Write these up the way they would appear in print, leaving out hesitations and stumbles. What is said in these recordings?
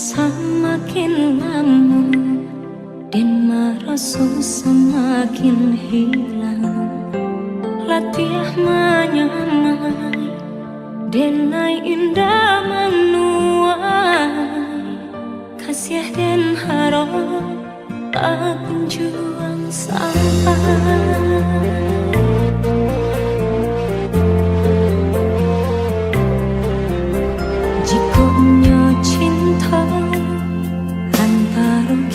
Semakin lama dan merasa semakin hilang, latih menyamai denai indah menuai, kasih dan harap tak kunjung sampai.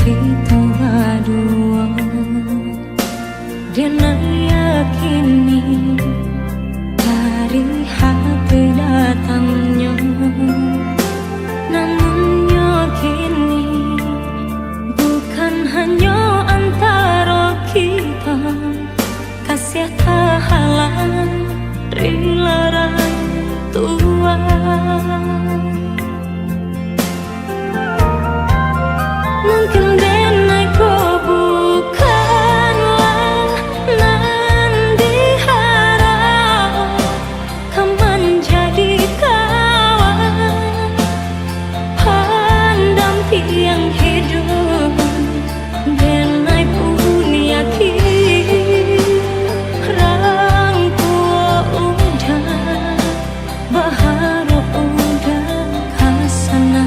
Kita berdua dan yakini dari hati datangnya, namun yakini bukan hanya antara kita, kasih tak halang rilaran Tuhan. Mungkin denai kau bukanlah nan diharap, kau menjadi kawan pendamping hidup. Denai pun yakin rangku udah berharap udah kasana.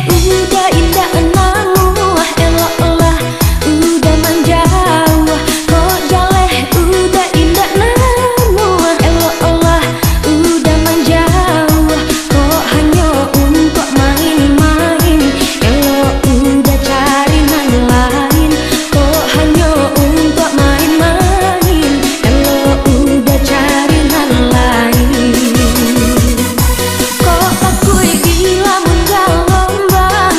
udah indah namu elok lah udah manja kok jaleh udah indah namu elok lah udah manja kok hanya untuk main-main elok udah cari nan lain kok hanya untuk main-main elok udah cari nan lain kok takui bila menggalombang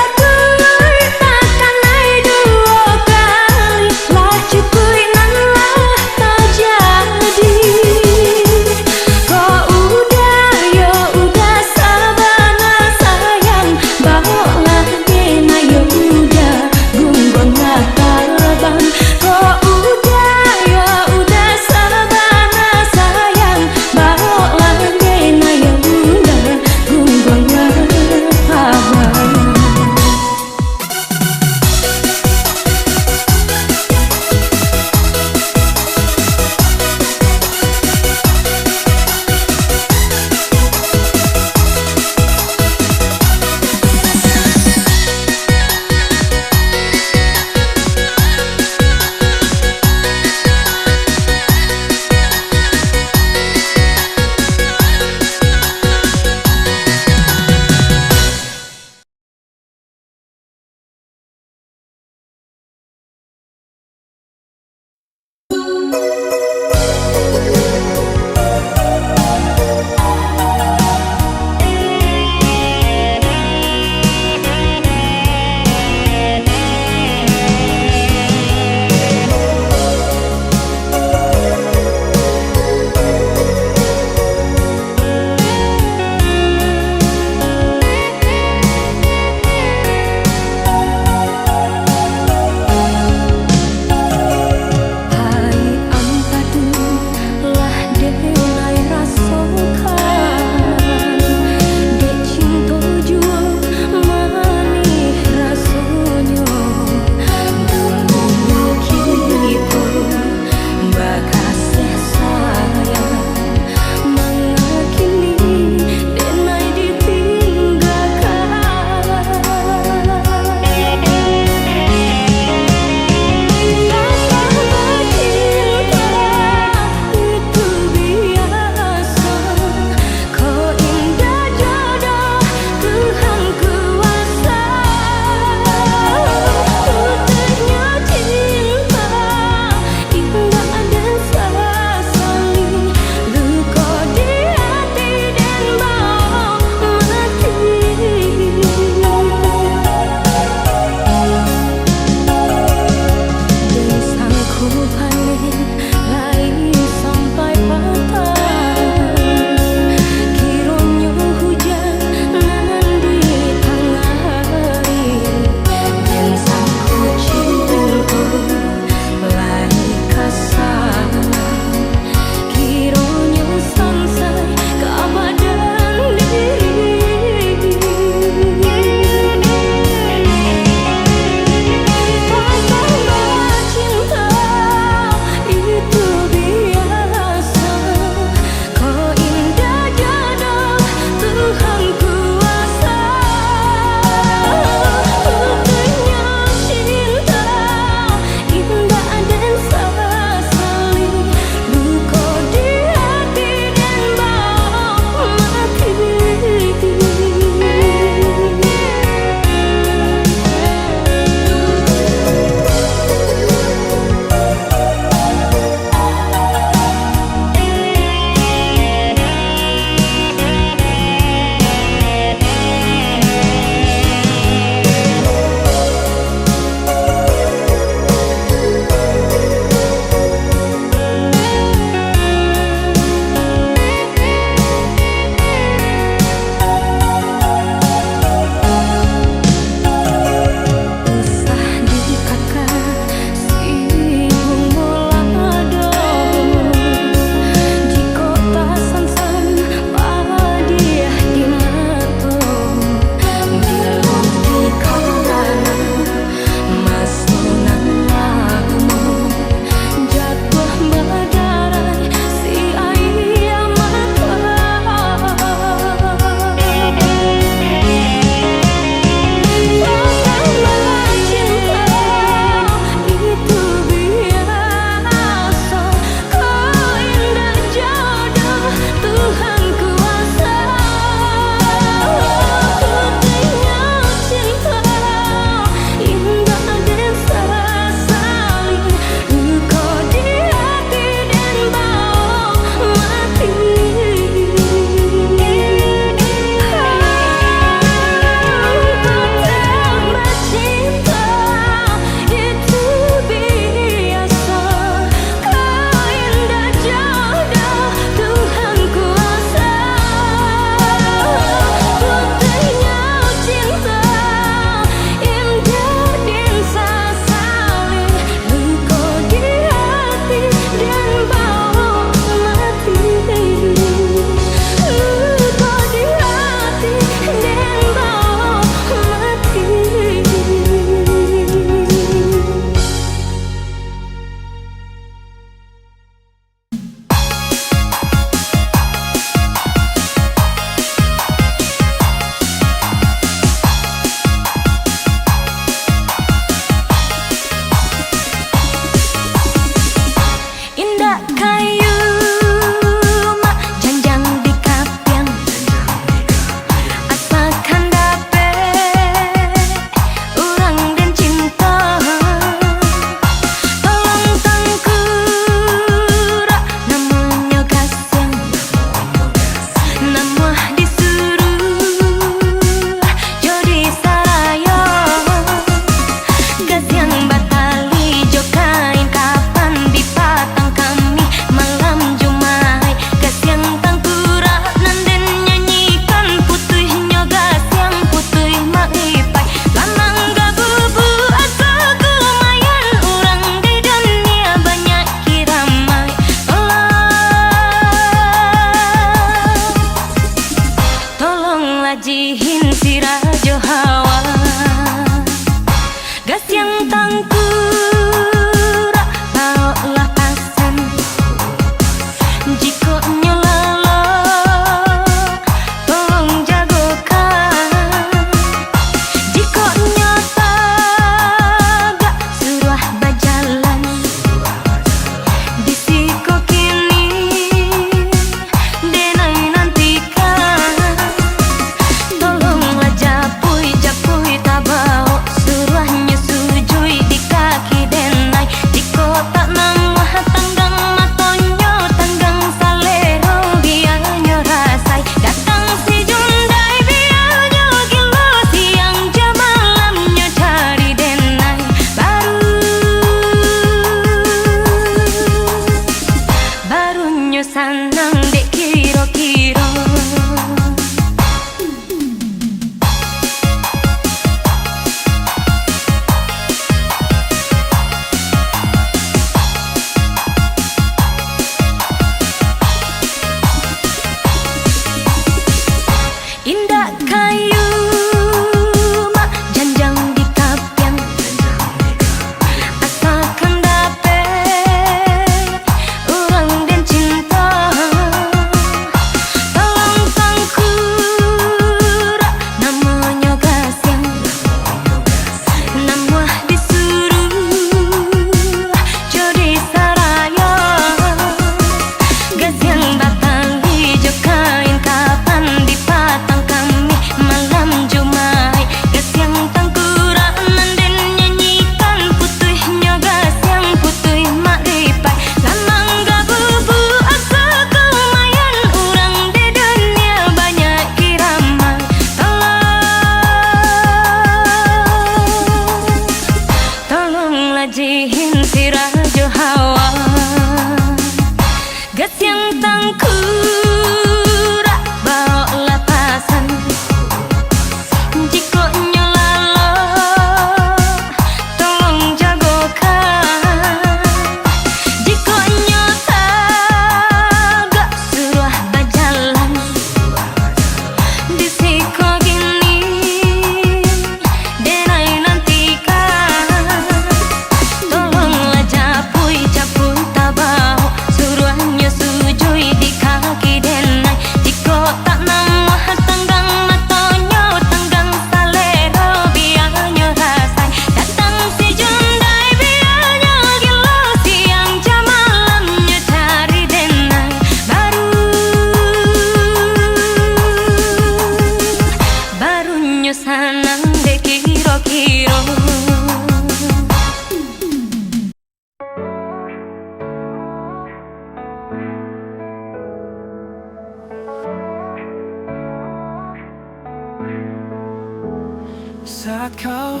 Saat kau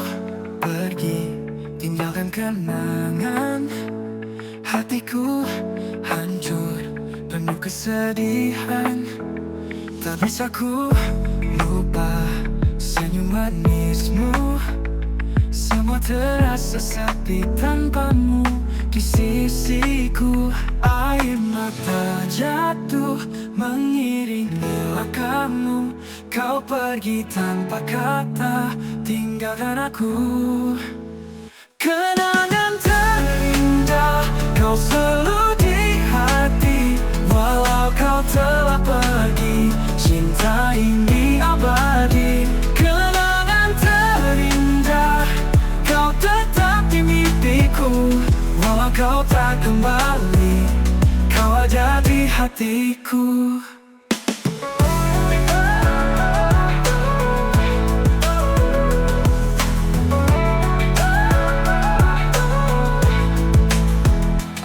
pergi, tinggalkan kenangan. Hatiku hancur, penuh kesedihan. Tak bisa ku lupa senyum manismu. Semua terasa sepi tanpamu di sisiku. Air mata jatuh mengiringi langkahmu. Kau pergi tanpa kata, tinggalkan aku. Kenangan terindah kau selalu di hati. Walau kau telah pergi, cinta ini abadi. Kenangan terindah kau tetap di mimpiku. Walau kau tak kembali, kau ada di hatiku.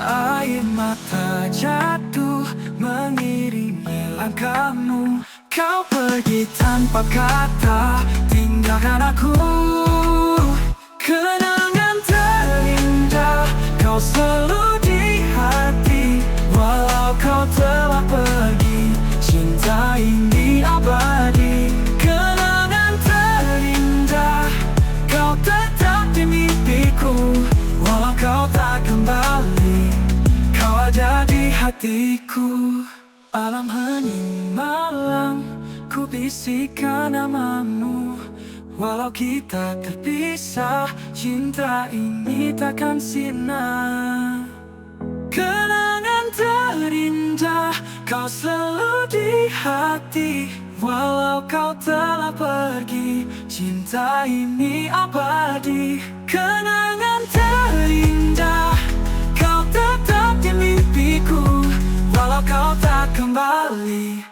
Air mata jatuh mengiringi langkahmu. Kau pergi tanpa kata, tinggalkan aku. Kenangan terindah kau selalu di hati. Walau kau telah pergi, cinta ini abadi. Kenangan terindah kau tetap di mimpiku. Walau kau tak kembali, kau ada di hatiku. Malam hening malam, ku bisikkan namamu. Walau kita terpisah, cinta ini takkan sirna. Kenangan terindah kau selalu di hati. Walau kau telah pergi, cinta ini abadi. Kenangan terindah kau tetap di mimpiku. Walau kau tak kembali,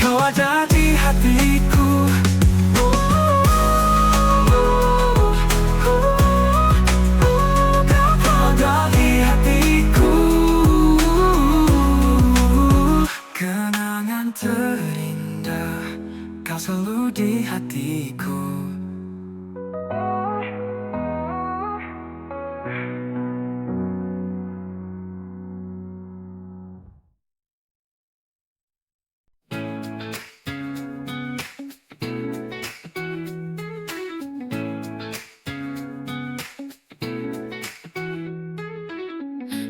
kau ada di hatiku. Kau ada di hatiku. Kenangan terindah kau selalu di hatiku.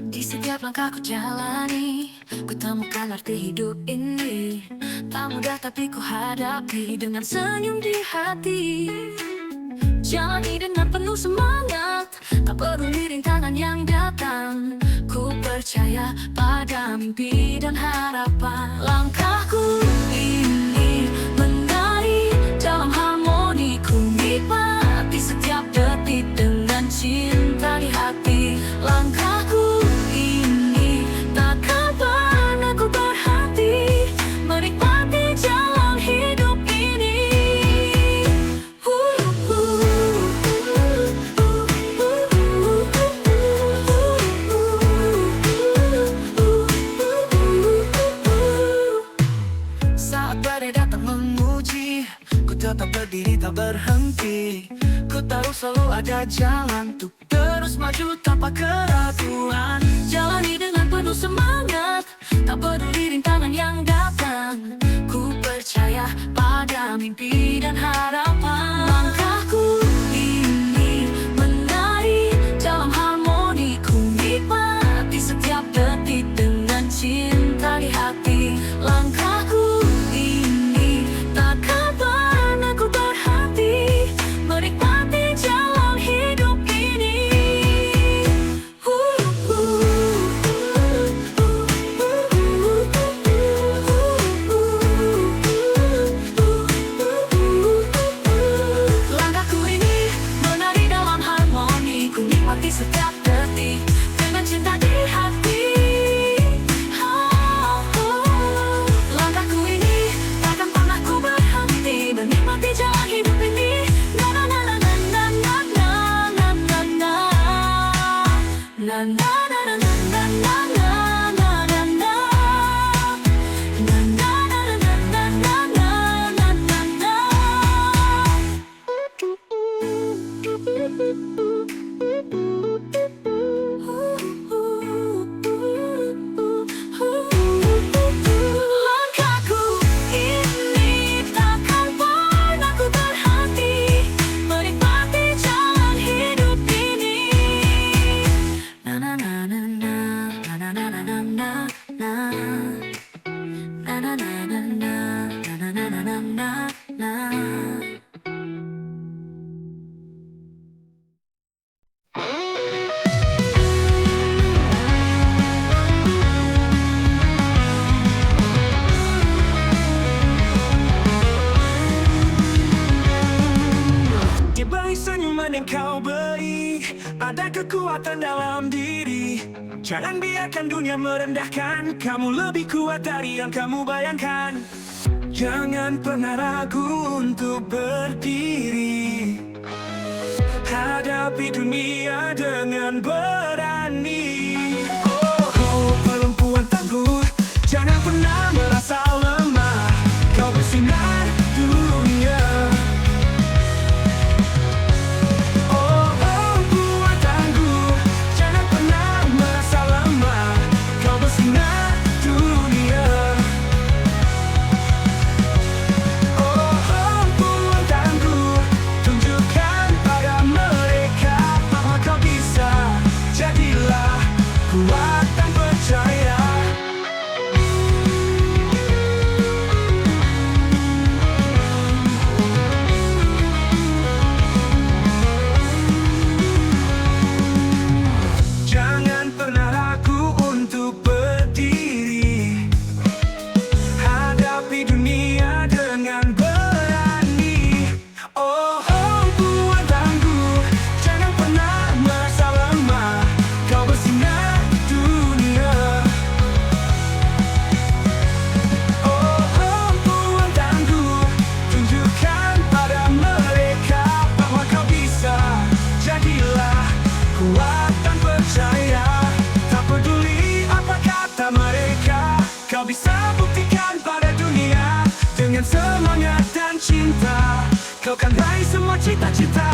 Di setiap langkah ku jalani, ku temukan arti hidup ini. Tak mudah tapi ku hadapi dengan senyum di hati. Jalani dengan penuh semangat, tak peduli rintangan yang datang. Ku percaya pada mimpi dan harapan. Langkahku ini menari dalam harmoni. Ku nikmati setiap detik dengan cinta di hati. Langkahku ini takkan pernah ku berhenti menikmati jalan hidup ini. Saat badai datang menguji, ku tetap berdiri tak berhenti. Ku tahu selalu ada jalan untuk terus maju tanpa keraguan. Jalani dengan penuh semangat, tak peduli rintangan yang datang. Ku percaya pada mimpi dan harapan. Langkahku ini menari dalam harmoni. Ku nikmati setiap detik dengan cinta di hati. Langkahku ini takkan pernah ku berhenti menikmati jalan hidup ini. na na na na na na na na na na. Di balik senyuman yang kau beri, ada kekuatan dalam diri. Jangan biarkan dunia merendahkan kamu, lebih kuat dari yang kamu bayangkan. Jangan pernah ragu untuk berdiri, hadapi dunia dengan berani. Oh, perempuan tangguh, jangan pernah merasa lemah. Kau bersinar dunia. Oh, perempuan tangguh, jangan pernah merasa lemah. Kau bersinar dunia. Oh, perempuan tangguh, tunjukkan pada mereka bahwa kau bisa. Jadilah kuat dan percaya. Jangan pernah ragu untuk berdiri, hadapi dunia dengan berani. Oh, perempuan tangguh, jangan pernah merasa lemah. Kau bersinar dunia. Oh, perempuan tangguh, tunjukkan pada mereka bahwa kau bisa. Jadilah kuat dan percaya. Tak peduli apa kata mereka, kau bisa buktikan pada dunia. Dengan semangat dan cinta, kau kan raih semua cita-cita.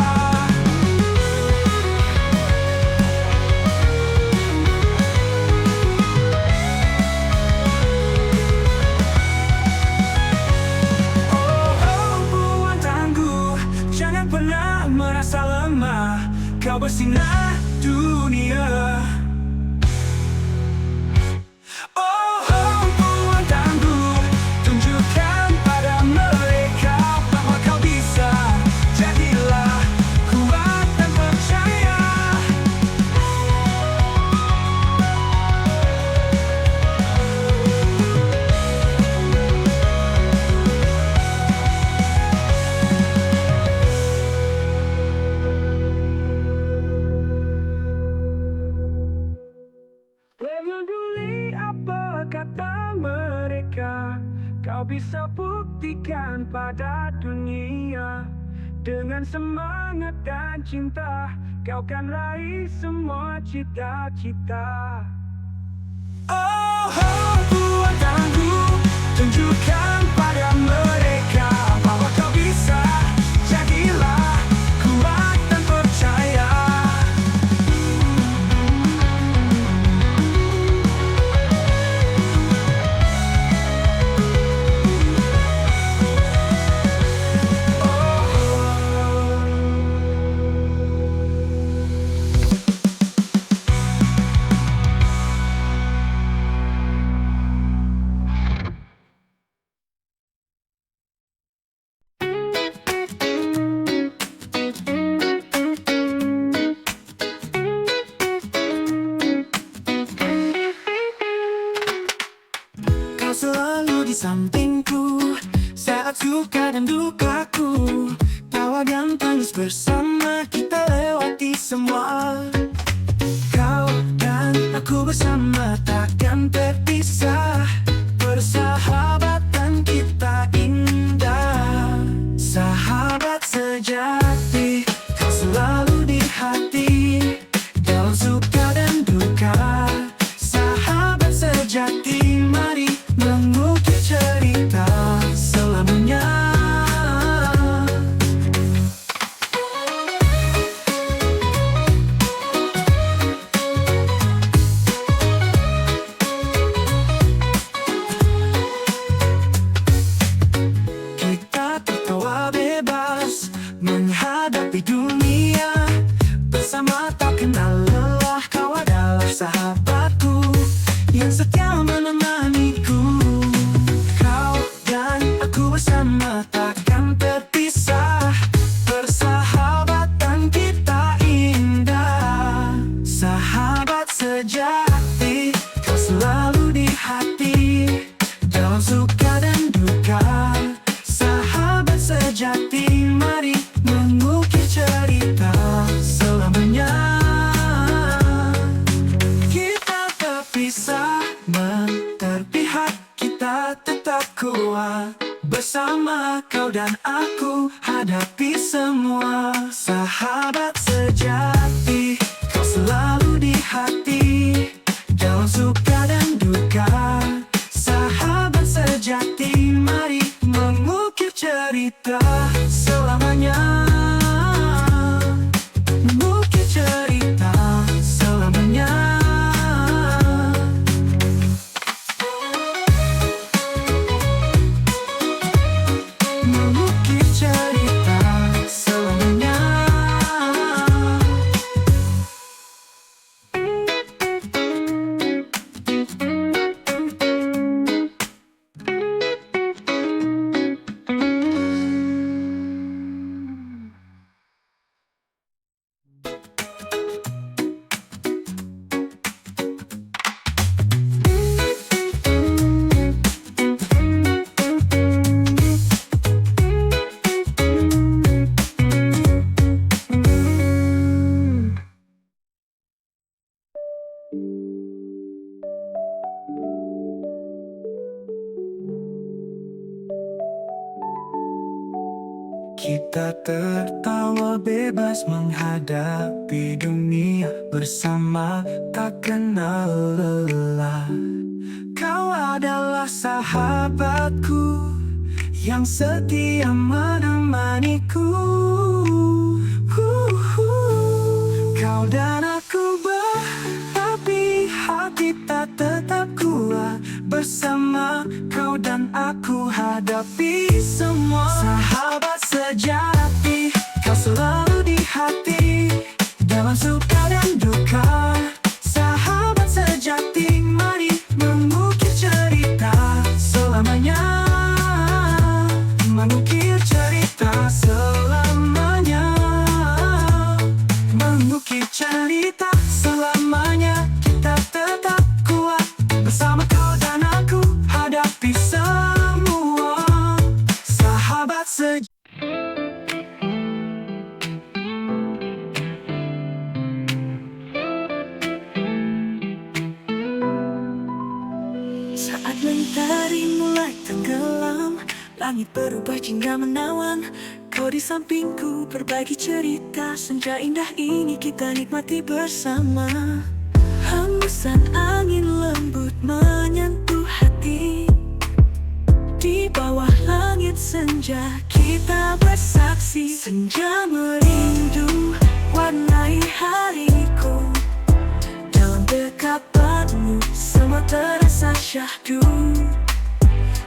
Oh, perempuan tangguh, jangan pernah merasa lemah. Kau bersinar dunia. Oh, perempuan tangguh, tunjukkan pada mereka bahwa kau bisa. Jadilah kuat dan percaya. Peduli apa kata mereka, kau bisa buktikan pada dunia. Dengan semangat dan cinta, kau kan raih semua cita-cita. Oh, perempuan tangguh, tunjukkan pada mereka bahwa kau bisa. Jadilah kuat dan percaya. Kau selalu di sampingku saat suka dan dukaku. Tawa dan tangis bersama kita lewati semua. Kau dan aku bersama takkan terpisah. Persahabatan kita indah. Sahabat sejati, kau selalu di hati. Dalam suka dan duka, sahabat sejati, mari mengukir cerita selamanya. semua. Bersama kau dan aku hadapi semua. Sahabat sejati, kau selalu di hati, dalam suka dan duka. Sahabat sejati, mari mengukir cerita selamanya. Mengukir cerita selamanya. Mengukir cerita selamanya. Kita tertawa bebas menghadapi dunia bersama, tak kenal lelah. Kau adalah sahabatku yang setia menemaniku. Kau dan aku berapi, hati tak tetap kuat. Bersama kau dan aku hadapi semua. Sahabat sejati, kau selalu di hati, dalam suka dan duka. Sahabat sejati, mari mengukir cerita selamanya. Mengukir cerita selamanya. Mengukir cerita selamanya. Kita tetap kuat, bersama kau dan aku hadapi semua. Sahabat sejati. Saat mentari mulai tenggelam, langit berubah jingga menawan. Kau di sampingku berbagi cerita. Senja indah ini kita nikmati bersama. Hembusan angin lembut menyentuh hati. Di bawah langit senja kita bersaksi. Senja merindu warnai hariku. Dalam dekapanmu semua terasa syahdu.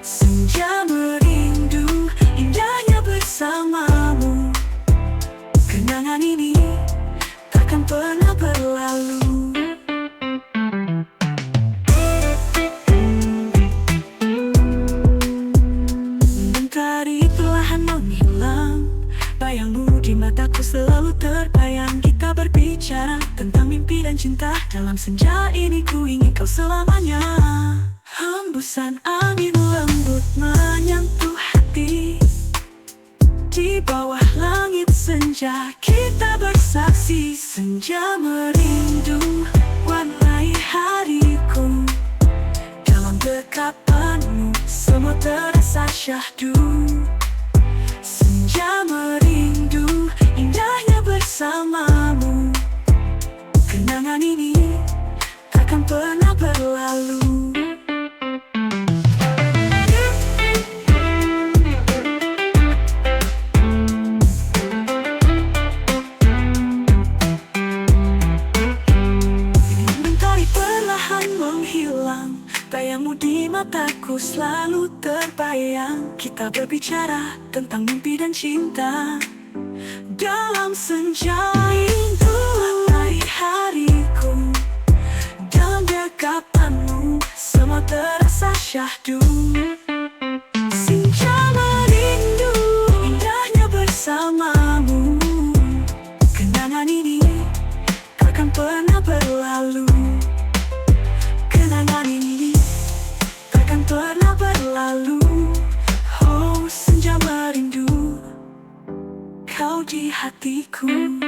Senja merindu indahnya bersamamu. Kenangan ini takkan pernah berlalu. Mentari perlahan menghilang, bayangmu di mataku selalu terbayang. Kita berbicara tentang mimpi dan cinta. Dalam senja ini ku ingin kau selamanya. Hembusan angin lembut menyentuh hati. Di bawah langit senja kita bersaksi. Senja merindu warnai hariku. Dalam dekapanmu semua terasa syahdu. Senja merindu indahnya bersamamu. Kenangan ini takkan pernah berlalu. Mentari perlahan menghilang, bayangmu di mataku selalu terbayang. Kita berbicara tentang mimpi dan cinta. Dalam senja itu warnai hariku. Dalam dekapanmu semua terasa syahdu. Senja merindu indahnya bersamamu. Kenangan ini takkan pernah berlalu. Kenangan ini takkan pernah berlalu. Oh, senja merindu kau di hatiku.